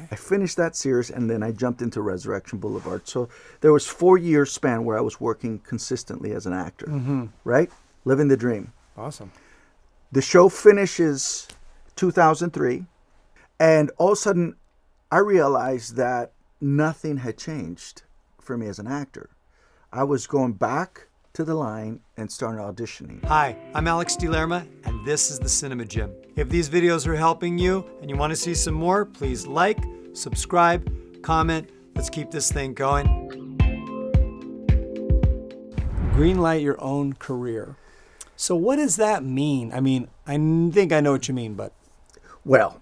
Okay. I finished that series, and then I jumped into Resurrection Boulevard. So there was 4 year span where I was working consistently as an actor, right? Living the dream. Awesome. The show finishes 2003, and all of a sudden, I realized that nothing had changed for me as an actor. I was going back to the line and starting auditioning. Hi, I'm Alex DeLerma, and this is the Cinema Gym. If these videos are helping you and you want to see some more, please like, subscribe, comment. Let's keep this thing going. Greenlight your own career. So what does that mean? I mean, I think I know what you mean, but... Well,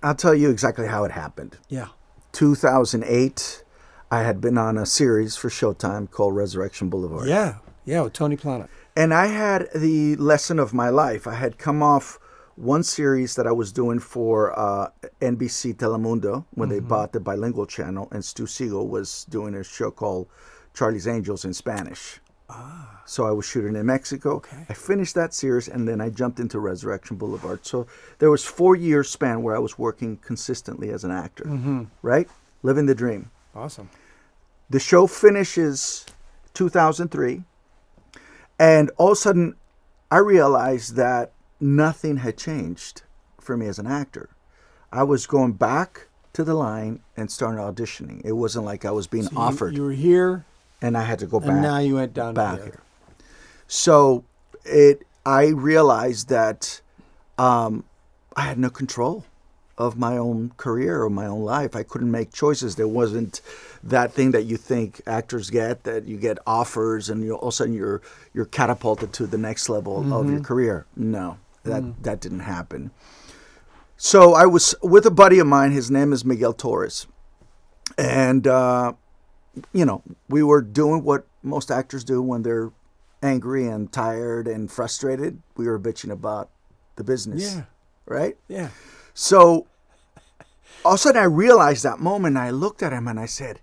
I'll tell you exactly how it happened. Yeah. 2008, I had been on a series for Showtime called Resurrection Boulevard. Yeah, with Tony Plana. And I had the lesson of my life. I had come off one series that I was doing for NBC Telemundo when they bought the bilingual channel, and Stu Siegel was doing a show called Charlie's Angels in Spanish. So I was shooting in Mexico. Okay. I finished that series, and then I jumped into Resurrection Boulevard. So there was 4 year span where I was working consistently as an actor, right? Living the dream. Awesome. The show finishes 2003, and all of a sudden, I realized that nothing had changed for me as an actor. I was going back to the line and starting auditioning. It wasn't like I was being offered. You were here, and I had to go back. and now you went down back here. here. So I realized that I had no control of my own career or my own life. I couldn't make choices. There wasn't that thing that you think actors get, that you get offers and all of a sudden you're catapulted to the next level of your career. No, that didn't happen. So I was with a buddy of mine. His name is Miguel Torres. And, we were doing what most actors do when they're angry and tired and frustrated. We were bitching about the business. Yeah. Right? Yeah. So all of a sudden I realized that moment, and I looked at him and I said,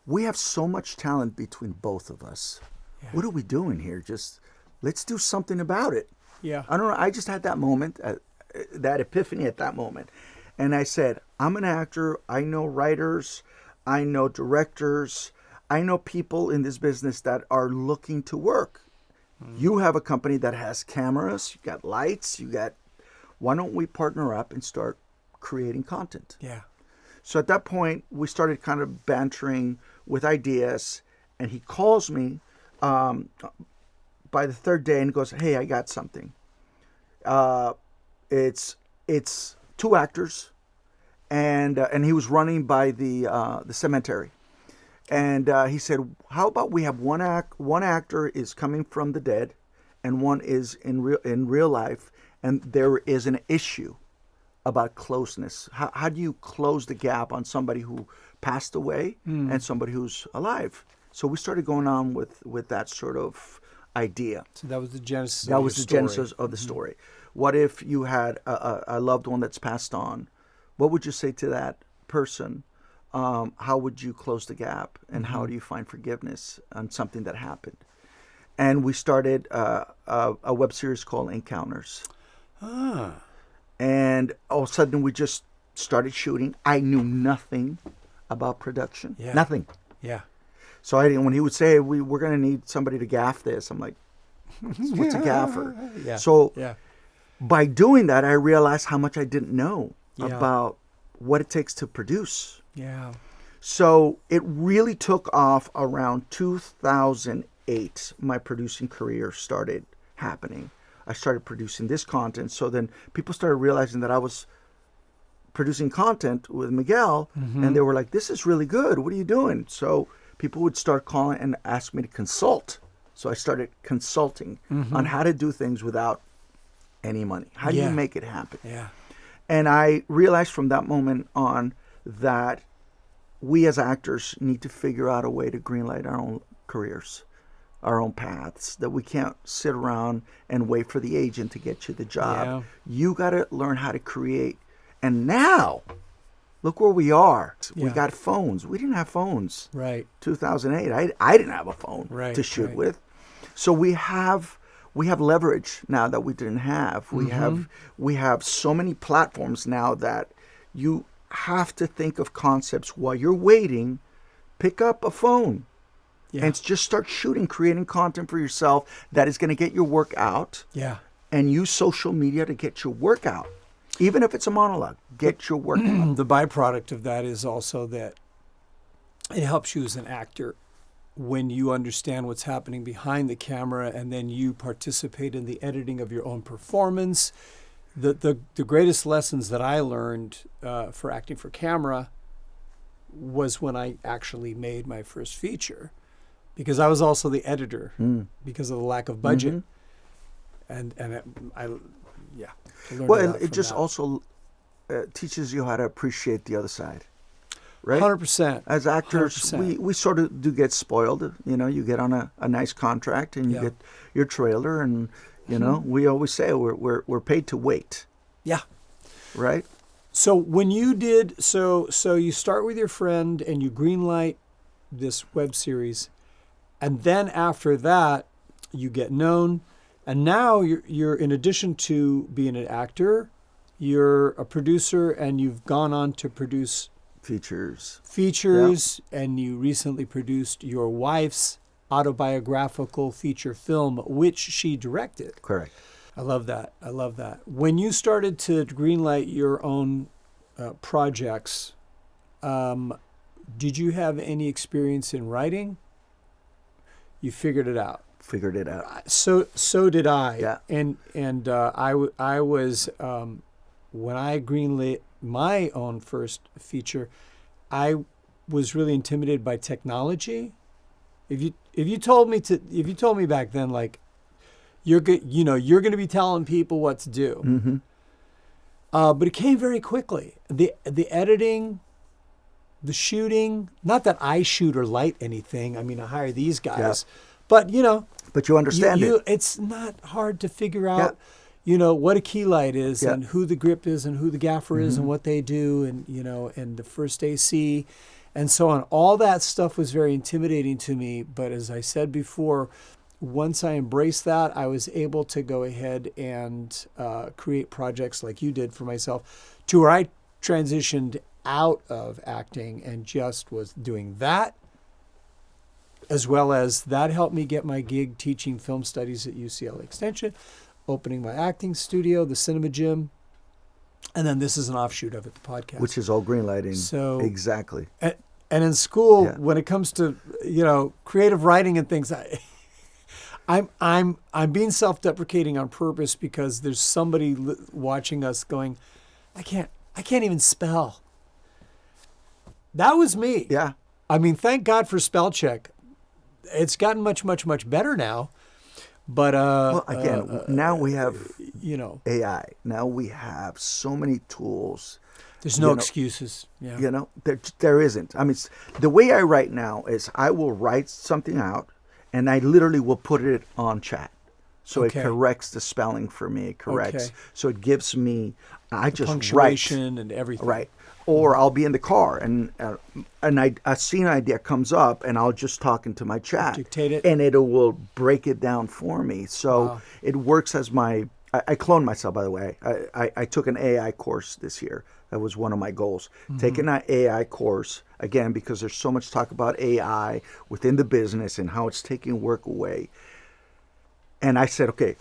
we have so much talent between both of us. Yeah. What are we doing here? Just let's do something about it. Yeah. I don't know. I just had that moment, that epiphany at that moment. And I said, I'm an actor. I know writers. I know directors. I know people in this business that are looking to work. You have a company that has cameras. You got lights. Why don't we partner up and start creating content? Yeah. So at that point, we started kind of bantering with ideas, and he calls me by the third day and goes, "Hey, I got something. It's 2 actors, and he was running by the cemetery, and he said, how about we have one actor is coming from the dead, and one is in real life, and there is an issue about closeness. How do you close the gap on somebody who passed away and somebody who's alive?" So we started going on with that sort of idea. So that was the genesis of That your was the story. genesis of the story. What if you had a loved one that's passed on? What would you say to that person? How would you close the gap? And how do you find forgiveness on something that happened? And we started a web series called Encounters. And all of a sudden we just started shooting. I knew nothing about production. Yeah. Nothing. Yeah. So when he would say, hey, we're going to need somebody to gaff this, I'm like, what's a gaffer? Yeah. So Yeah. by doing that, I realized how much I didn't know Yeah. about what it takes to produce. Yeah. So it really took off around 2008. My producing career started happening. I started producing this content. So then people started realizing that I was producing content with Miguel, and they were like, this is really good. What are you doing? So people would start calling and ask me to consult. So I started consulting on how to do things without any money. How do you make it happen? Yeah. And I realized from that moment on that we as actors need to figure out a way to greenlight our own careers, our own paths, that we can't sit around and wait for the agent to get you the job. Yeah. You got to learn how to create. And now, look where we are. We Yeah. got phones. We didn't have phones. Right. 2008. I didn't have a phone to shoot Right. with. So we have leverage now that we didn't have. We have so many platforms now that you have to think of concepts while you're waiting. Pick up a phone and just start shooting, creating content for yourself that is going to get your work out. Yeah. And use social media to get your work out. Even if it's a monologue, get your work out. The byproduct of that is also that it helps you as an actor when you understand what's happening behind the camera, and then you participate in the editing of your own performance. The greatest lessons that I learned for acting for camera was when I actually made my first feature, because I was also the editor because of the lack of budget. And I learned Well, a and lot it from just that. also teaches you how to appreciate the other side, right? 100%. As actors, 100%. we sort of do get spoiled. You know, you get on a nice contract and you get your trailer, and you know, we always say we're paid to wait, Yeah. right? So when you did, so you start with your friend and you greenlight this web series, and then after that, you get known, and now you're in addition to being an actor, you're a producer, and you've gone on to produce Features. and you recently produced your wife's autobiographical feature film, which she directed. Correct. I love that. When you started to greenlight your own projects, did you have any experience in writing? You figured it out. Figured it out. So did I. Yeah. And I was when I greenlit my own first feature, I was really intimidated by technology. If you told me back then, like, you're going to be telling people what to do. But it came very quickly. The editing, the shooting. Not that I shoot or light anything. I mean, I hire these guys, but But you understand it. It's not hard to figure out. What a key light is, and who the grip is, and who the gaffer is, and what they do, and and the first AC, and so on. All that stuff was very intimidating to me. But as I said before, once I embraced that, I was able to go ahead and create projects like you did for myself, to where I transitioned out of acting and just was doing that, as well as that helped me get my gig teaching film studies at UCLA Extension, opening my acting studio, the Cinema Gym, and then this is an offshoot of it, the podcast. Which is all greenlighting. So exactly. And in school, when it comes to creative writing and things, I'm being self-deprecating on purpose, because there's somebody watching us going, I can't even spell. That was me. Yeah. I mean, thank God for spell check. It's gotten much, much, much better now. But Well, again, now we have AI. Now we have so many tools. There's no excuses. Yeah. There isn't. I mean, the way I write now is I will write something out, and I literally will put it on chat. So it corrects the spelling for me. It corrects. So it gives me, I just punctuation write. And everything. Right. Or I'll be in the car and a scene idea comes up, and I'll just talk into my chat. Dictate it. And it will break it down for me. So it works as my, I cloned myself, by the way. I took an AI course this year. That was one of my goals. Taking an AI course, again, because there's so much talk about AI within the business and how it's taking work away. And I said, okay,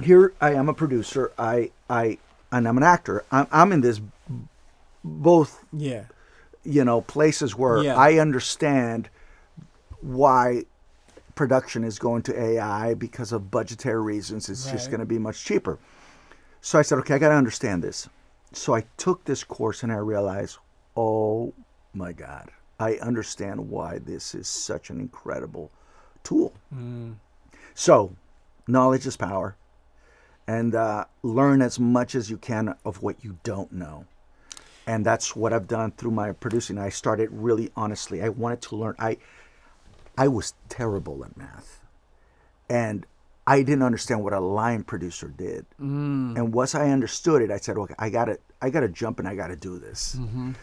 here I am, a producer. And I'm an actor. I'm in this both places where I understand why production is going to AI, because of budgetary reasons. It's just going to be much cheaper. So I said, okay, I got to understand this. So I took this course and I realized, oh my God, I understand why this is such an incredible tool. So knowledge is power, and learn as much as you can of what you don't know. And that's what I've done through my producing. I started really honestly. I wanted to learn. I was terrible at math, and I didn't understand what a line producer did. And once I understood it, I said, okay, I gotta jump and I gotta do this.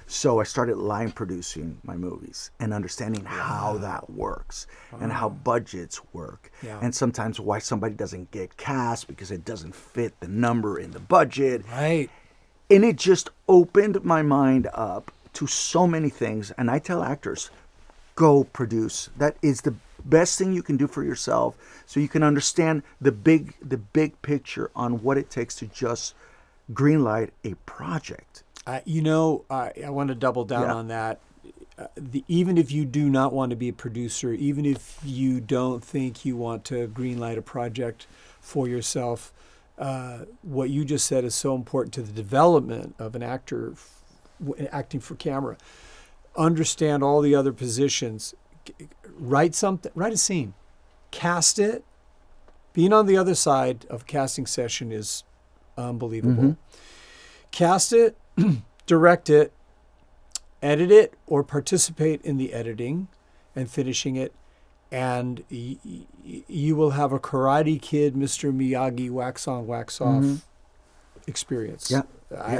So I started line producing my movies and understanding how that works and how budgets work. And sometimes why somebody doesn't get cast because it doesn't fit the number in the budget. Right. And it just opened my mind up to so many things. And I tell actors, go produce. That is the best thing you can do for yourself, so you can understand the big picture on what it takes to just greenlight a project. I want to double down on that. Even if you do not want to be a producer, even if you don't think you want to greenlight a project for yourself, what you just said is so important to the development of an actor acting for camera. Understand all the other positions. Write a scene, cast it. Being on the other side of a casting session is unbelievable. Mm-hmm. Cast it, direct it, edit it, or participate in the editing and finishing it, and you will have a Karate Kid, Mr. Miyagi, wax on, wax off experience. Yeah.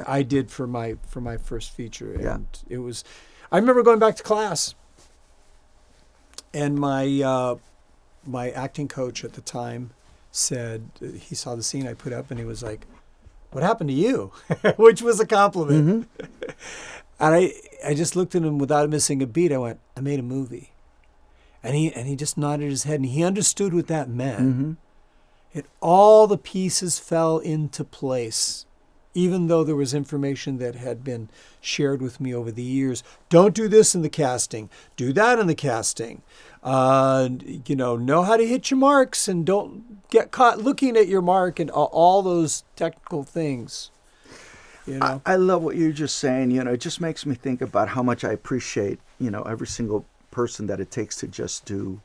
I did for my first feature, and Yeah. it was. I remember going back to class, and my acting coach at the time said he saw the scene I put up, and he was like, "What happened to you?" Which was a compliment. Mm-hmm. And I just looked at him without missing a beat. I went, "I made a movie," and he just nodded his head, and he understood what that meant. Mm-hmm. And all the pieces fell into place. Even though there was information that had been shared with me over the years. Don't do this in the casting. Do that in the casting. Know how to hit your marks, and don't get caught looking at your mark, and all those technical things. I love what you're just saying. It just makes me think about how much I appreciate, every single person that it takes to just do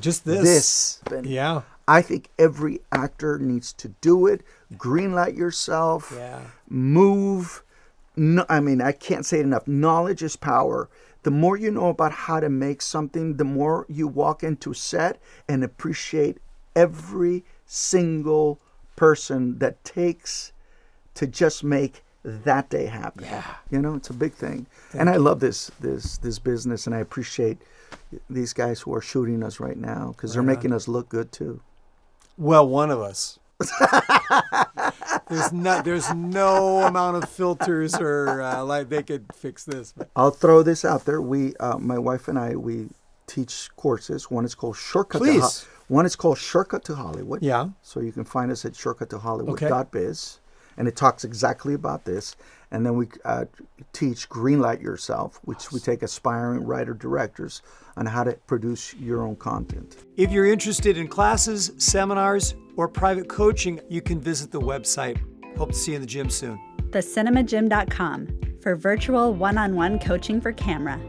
just this. Yeah. I think every actor needs to do it. Greenlight yourself. Yeah. Move. No, I can't say it enough. Knowledge is power. The more you know about how to make something, the more you walk into set and appreciate every single person that takes to just make that day happen. Yeah. It's a big thing. And I love this business, and I appreciate these guys who are shooting us right now, because they're making us look good too. Well, one of us. There's no amount of filters or they could fix this. But. I'll throw this out there. We, my wife and I, we teach courses. One is called Shortcut to Hollywood. Yeah. So you can find us at shortcuttohollywood.biz. And it talks exactly about this. And then we teach Greenlight Yourself, which we take aspiring writer-directors on how to produce your own content. If you're interested in classes, seminars, or private coaching, you can visit the website. Hope to see you in the gym soon. TheCinemaGym.com for virtual one-on-one coaching for camera.